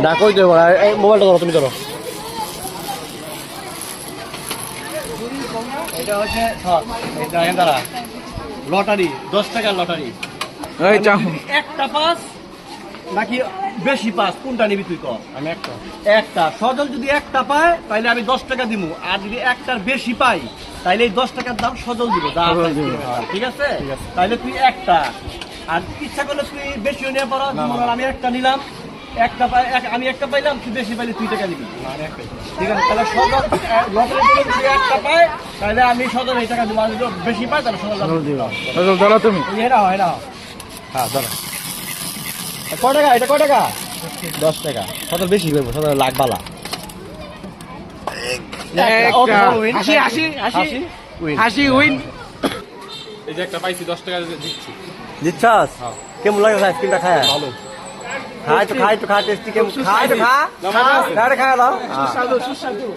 ডাকই দেবো মোবাইলটা ধরো, তুমি ধরো। এটা হচ্ছে লটারি, 10 টাকার লটারি। একটা পাস নাকি বেশি পাস, কোনটা নিবি তুই কর? আমি একটা সজল যদি একটা পায় তাহলে আমি 10 টাকা দিব, আর যদি একটার বেশি পাই তাহলে এই 10 টাকার দাম সজল দিব। ঠিক আছে, তাহলে তুই একটা, আর ইচ্ছা করলে তুই বেশিও নিয়ে পারো। আমি একটা নিলাম, আমি একটা পাইলাম, তুই বেশি পাইলে 2 টাকা নিবি। ঠিক আছে, তাহলে সজল লটারি যদি একটা পায় তাহলে আমি সজল এই টাকা দিব, আর যদি বেশি পাই তাহলে সজল দিব। ধরো তুমি। এটা হয় না? হ্যাঁ ধরো। কয় টাকা এটা? কয় টাকা? 10 টাকা। সজল বেশি করবো, সজল লাখ বালা। হাসি উইন। এই যে একটা পাইছি, 10 টাকা দিচ্ছি। দিচ্ছাস? কেমন লাগে আইসক্রিমটা খায়? ভালো। খাই তো খা টেস্টি। কেমন খাই তো খা, খাই দাও। সুস্বাদু সুস্বাদু।